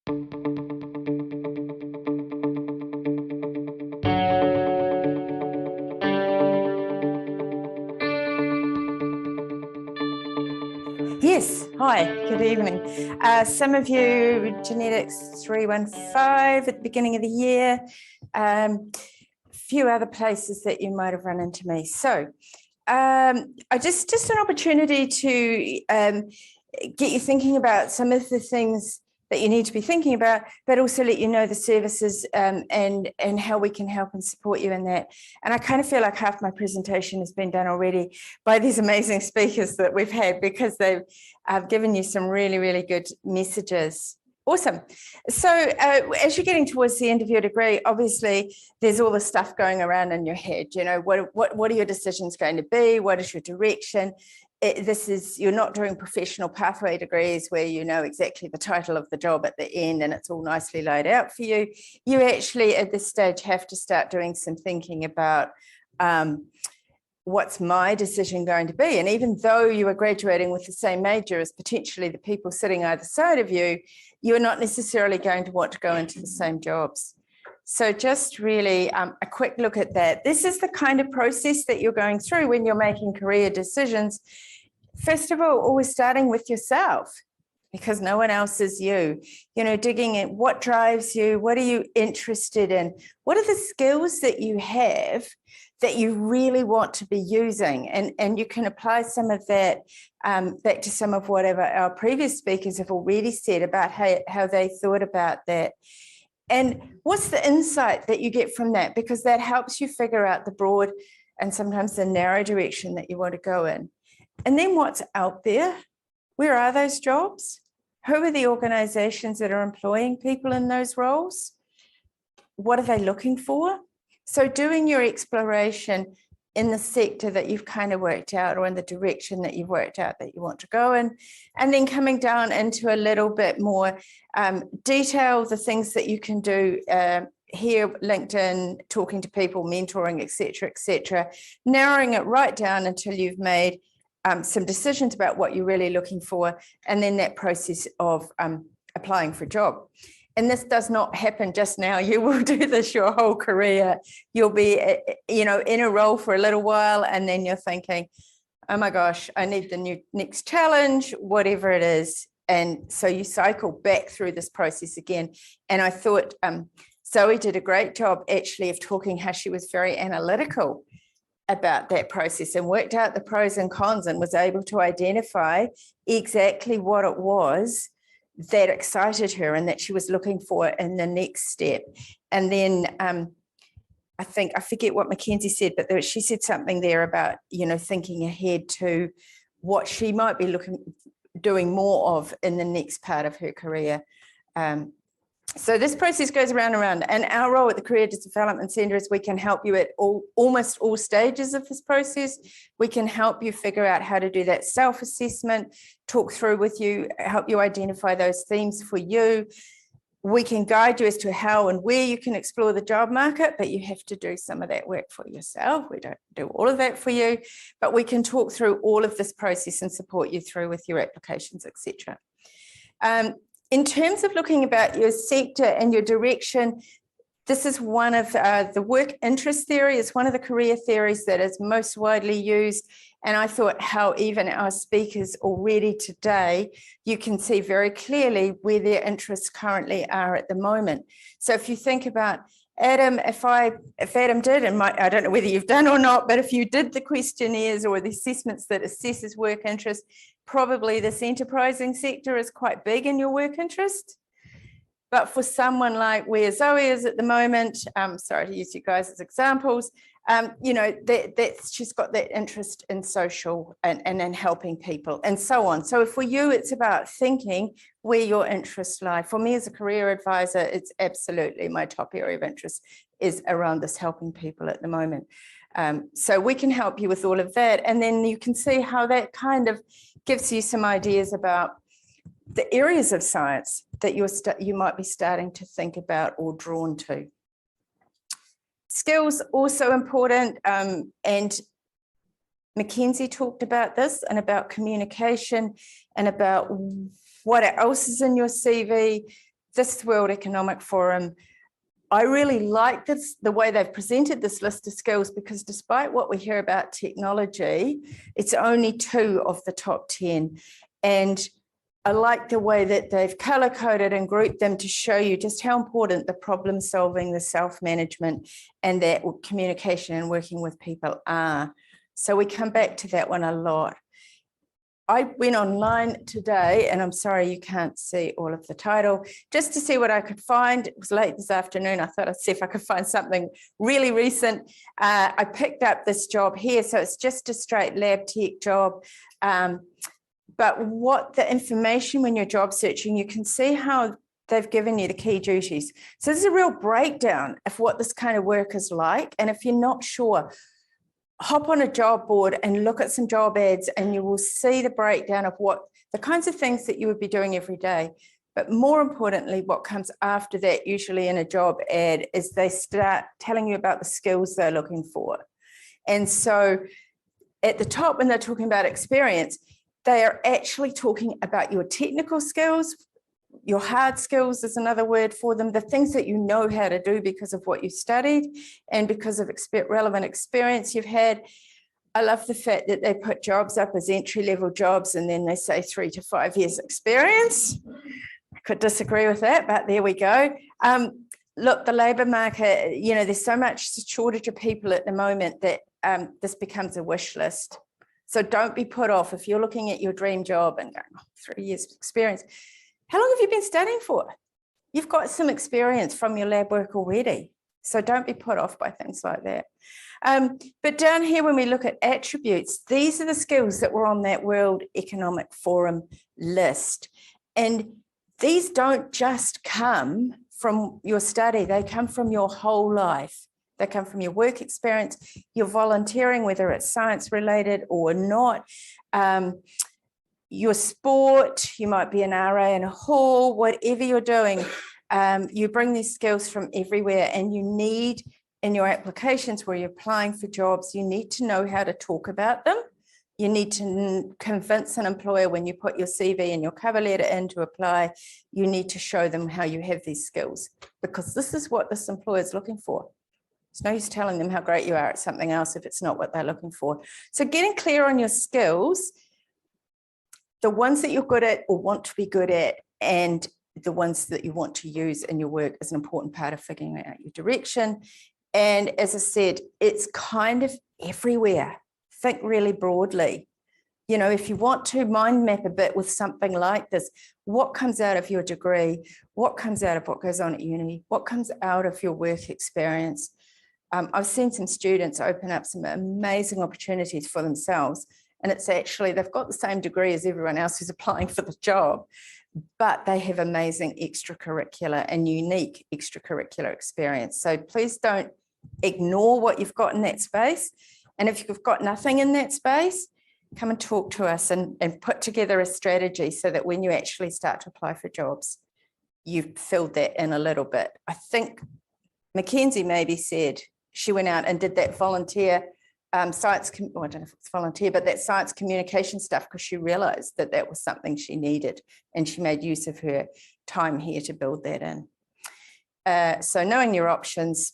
Yes, hi, good evening. Some of you, Genetics 315 at the beginning of the year, a few other places that you might have run into me. So I just an opportunity to get you thinking about some of the things that you need to be thinking about, but also let you know the services and how we can help and support you in that. And I kind of feel like half my presentation has been done already by these amazing speakers that we've had, because they've given you some really, really good messages. Awesome. So as you're getting towards the end of your degree, obviously there's all the stuff going around in your head. You know, what are your decisions going to be? What is your direction? You're not doing professional pathway degrees where you know exactly the title of the job at the end and it's all nicely laid out for you. You actually at this stage have to start doing some thinking about what's my decision going to be? And even though you are graduating with the same major as potentially the people sitting either side of you, you're not necessarily going to want to go into the same jobs. So just really a quick look at that. This is the kind of process that you're going through when you're making career decisions. First of all, always starting with yourself, because no one else is you. You know, digging in what drives you, what are you interested in, what are the skills that you have that you really want to be using, and you can apply some of that back to some of whatever our previous speakers have already said about how they thought about that. And what's the insight that you get from that? Because that helps you figure out the broad and sometimes the narrow direction that you want to go in. And then what's out there? Where are those jobs? Who are the organizations that are employing people in those roles? What are they looking for? So doing your exploration in the sector that you've kind of worked out, or in the direction that you've worked out that you want to go in, and then coming down into a little bit more detail, the things that you can do here, LinkedIn, talking to people, mentoring, etc., narrowing it right down until you've made some decisions about what you're really looking for, and then that process of applying for a job. And this does not happen just now. You will do this your whole career. You'll be, you know, in a role for a little while, and then you're thinking, oh my gosh, I need the next challenge, whatever it is. And so you cycle back through this process again. And I thought Zoe did a great job actually of talking how she was very analytical about that process and worked out the pros and cons and was able to identify exactly what it was that excited her and that she was looking for in the next step. And then I forget what Mackenzie said, but she said something there about, you know, thinking ahead to what she might be doing more of in the next part of her career. So this process goes around and around, and our role at the Career Development Centre is we can help you at almost all stages of this process. We can help you figure out how to do that self-assessment, talk through with you, help you identify those themes for you. We can guide you as to how and where you can explore the job market, but you have to do some of that work for yourself. We don't do all of that for you, but we can talk through all of this process and support you through with your applications, etc. In terms of looking about your sector and your direction, this is one of the work interest theory is one of the career theories that is most widely used. And I thought how even our speakers already today, you can see very clearly where their interests currently are at the moment. So if you think about Adam, if Adam did, and I don't know whether you've done or not, but if you did the questionnaires or the assessments that assesses work interest, probably this enterprising sector is quite big in your work interest. But for someone like where Zoe is at the moment, sorry to use you guys as examples, you know, she's got that interest in social and in helping people and so on. So for you, it's about thinking where your interests lie. For me as a career advisor, it's absolutely my top area of interest is around this helping people at the moment. So we can help you with all of that. And then you can see how that kind of gives you some ideas about the areas of science that you might be starting to think about or drawn to. Skills also important, and Mackenzie talked about this and about communication and about what else is in your CV. this World Economic Forum, I really like the way they've presented this list of skills, because despite what we hear about technology, it's only 2 of the top 10. And I like the way that they've color-coded and grouped them to show you just how important the problem solving, the self-management, and that communication and working with people are. So we come back to that one a lot. I went online today, and I'm sorry you can't see all of the title, just to see what I could find. It was late this afternoon. I thought I'd see if I could find something really recent. I picked up this job here, so it's just a straight lab tech job. But what the information when you're job searching, you can see how they've given you the key duties. So there's a real breakdown of what this kind of work is like. And if you're not sure, hop on a job board and look at some job ads, and you will see the breakdown of what the kinds of things that you would be doing every day. But more importantly, what comes after that, usually in a job ad, is they start telling you about the skills they're looking for. And so at the top, when they're talking about experience, they are actually talking about your technical skills. Your hard skills is another word for them, the things that you know how to do because of what you studied and because of relevant experience you've had. I love the fact that they put jobs up as entry-level jobs, and then they say 3 to 5 years experience. I could disagree with that, but there we go. Look, the labour market, you know, there's so much shortage of people at the moment that this becomes a wish list. So don't be put off if you're looking at your dream job and going, oh, 3 years of experience. How long have you been studying for? You've got some experience from your lab work already. So don't be put off by things like that. But down here, when we look at attributes, these are the skills that were on that World Economic Forum list. And these don't just come from your study, they come from your whole life. They come from your work experience, your volunteering, whether it's science related or not, your sport, you might be an RA in a hall, whatever you're doing, you bring these skills from everywhere, and you need, in your applications where you're applying for jobs, you need to know how to talk about them. You need to convince an employer when you put your CV and your cover letter in to apply, you need to show them how you have these skills, because this is what this employer is looking for. It's no use telling them how great you are at something else if it's not what they're looking for. So getting clear on your skills, the ones that you're good at or want to be good at, and the ones that you want to use in your work, is an important part of figuring out your direction. And as I said, it's kind of everywhere. Think really broadly. You know, if you want to mind map a bit with something like this, what comes out of your degree? What comes out of what goes on at uni? What comes out of your work experience? I've seen some students open up some amazing opportunities for themselves. And it's actually, they've got the same degree as everyone else who's applying for the job, but they have amazing extracurricular and unique extracurricular experience. So please don't ignore what you've got in that space. And if you've got nothing in that space, come and talk to us and put together a strategy so that when you actually start to apply for jobs, you've filled that in a little bit. I think Mackenzie maybe said she went out and did that volunteer science, well, I don't know if it's volunteer, but that science communication stuff, because she realized that that was something she needed, and she made use of her time here to build that in. So knowing your options,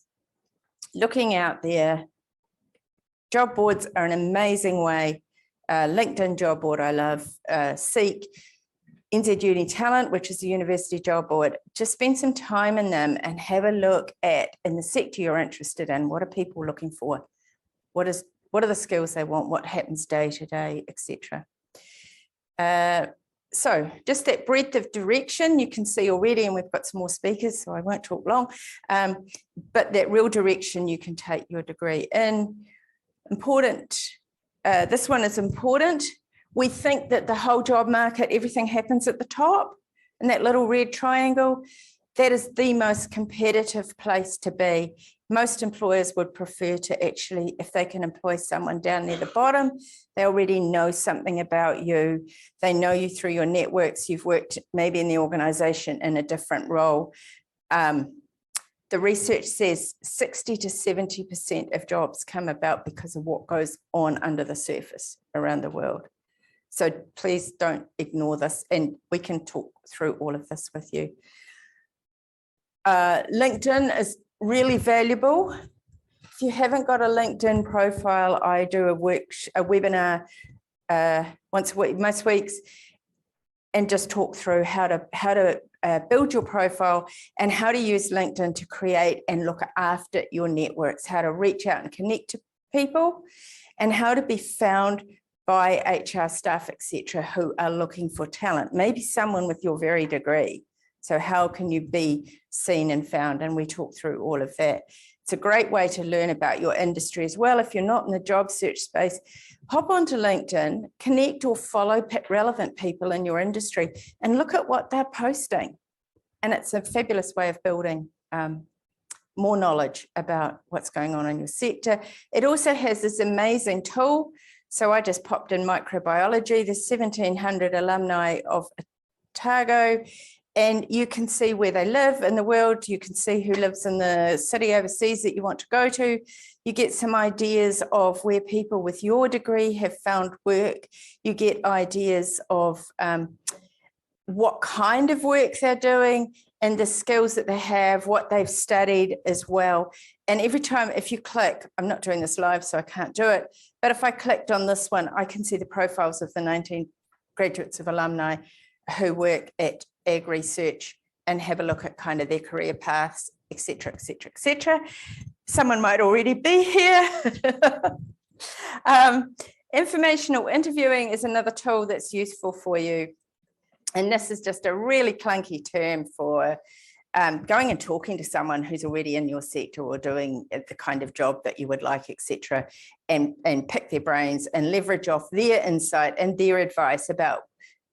looking out there, job boards are an amazing way. LinkedIn job board, I love. Seek, NZ Uni Talent, which is the university job board. Just spend some time in them and have a look at, in the sector you're interested in, what are people looking for? What are the skills they want? What happens day to day, etc. So just that breadth of direction you can see already, and we've got some more speakers, so I won't talk long, but that real direction you can take your degree in. Important, this one is important. We think that the whole job market, everything happens at the top, and that little red triangle, that is the most competitive place to be. Most employers would prefer to actually, if they can employ someone down near the bottom, they already know something about you. They know you through your networks. You've worked maybe in the organisation in a different role. The research says 60 to 70% of jobs come about because of what goes on under the surface around the world. So please don't ignore this, and we can talk through all of this with you. LinkedIn is really valuable. If you haven't got a LinkedIn profile, I do a webinar once a week, most weeks, and just talk through how to build your profile and how to use LinkedIn to create and look after your networks, how to reach out and connect to people, and how to be found by HR staff, etc., who are looking for talent, maybe someone with your very degree. So how can you be seen and found? And we talk through all of that. It's a great way to learn about your industry as well. If you're not in the job search space, hop onto LinkedIn, connect or follow relevant people in your industry and look at what they're posting. And it's a fabulous way of building more knowledge about what's going on in your sector. It also has this amazing tool. So I just popped in microbiology. There's 1,700 alumni of Otago, and you can see where they live in the world. You can see who lives in the city overseas that you want to go to. You get some ideas of where people with your degree have found work. You get ideas of what kind of work they're doing and the skills that they have, what they've studied as well. And every time, if you click, I'm not doing this live, so I can't do it, but if I clicked on this one, I can see the profiles of the 19 graduates of alumni who work at Ag Research and have a look at kind of their career paths, et cetera, et cetera, et cetera. Someone might already be here. Informational interviewing is another tool that's useful for you. And this is just a really clunky term for going and talking to someone who's already in your sector or doing the kind of job that you would like, et cetera, and pick their brains and leverage off their insight and their advice about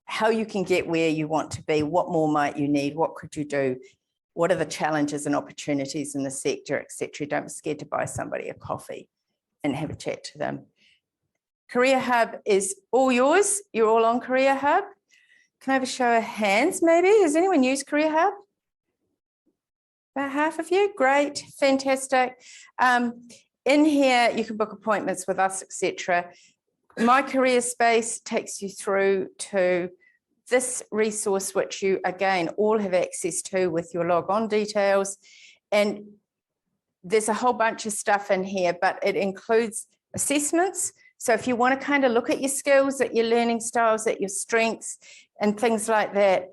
how you can get where you want to be, what more might you need, what could you do, what are the challenges and opportunities in the sector, et cetera. Don't be scared to buy somebody a coffee and have a chat to them. Career Hub is all yours. You're all on Career Hub. Can I have a show of hands maybe? Has anyone used Career Hub? About half of you? Great, fantastic. In here, you can book appointments with us, etc. My Career Space takes you through to this resource, which you, again, all have access to with your log-on details. And there's a whole bunch of stuff in here, but it includes assessments. So if you want to kind of look at your skills, at your learning styles, at your strengths, and things like that,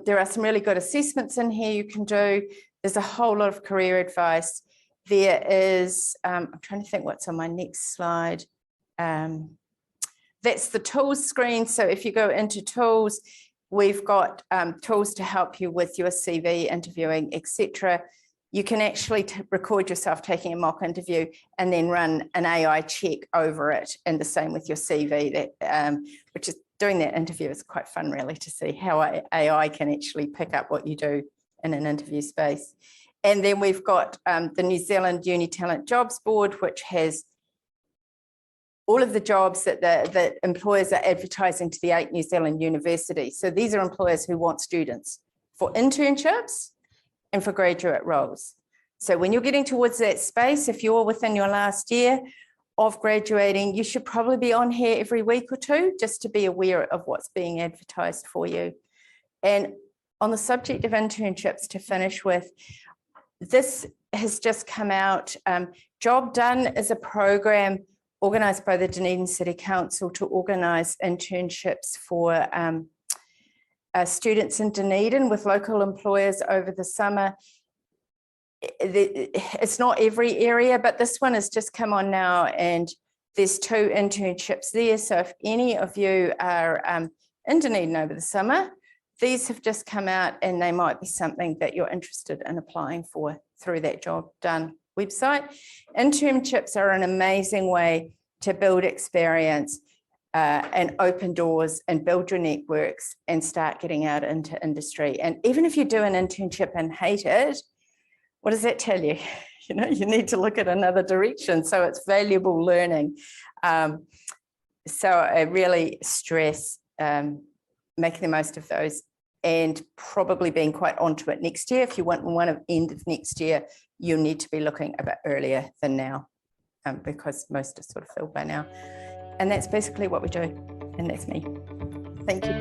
there are some really good assessments in here you can do. There's a whole lot of career advice. There is, I'm trying to think what's on my next slide. That's the tools screen. So if you go into tools, we've got tools to help you with your CV, interviewing, etc. You can actually record yourself taking a mock interview and then run an AI check over it, and the same with your CV, that, which is doing that interview is quite fun really to see how AI can actually pick up what you do in an interview space. And then we've got the New Zealand Uni Talent Jobs Board, which has all of the jobs that employers are advertising to the 8 New Zealand universities. So these are employers who want students for internships and for graduate roles. So when you're getting towards that space, if you're within your last year of graduating, you should probably be on here every week or two just to be aware of what's being advertised for you. And on the subject of internships, to finish with, this has just come out. Job Done is a program organised by the Dunedin City Council to organise internships for students in Dunedin with local employers over the summer. It's not every area, but this one has just come on now, and there's 2 internships there. So if any of you are in Dunedin over the summer, these have just come out and they might be something that you're interested in applying for through that Job Done website. Internships are an amazing way to build experience and open doors and build your networks and start getting out into industry. And even if you do an internship and hate it, what does that tell you? You know, you need to look at another direction. So it's valuable learning. So I really stress making the most of those and probably being quite onto it next year. If you want one at the end of next year, you'll need to be looking a bit earlier than now because most are sort of filled by now. And that's basically what we do. And that's me. Thank you.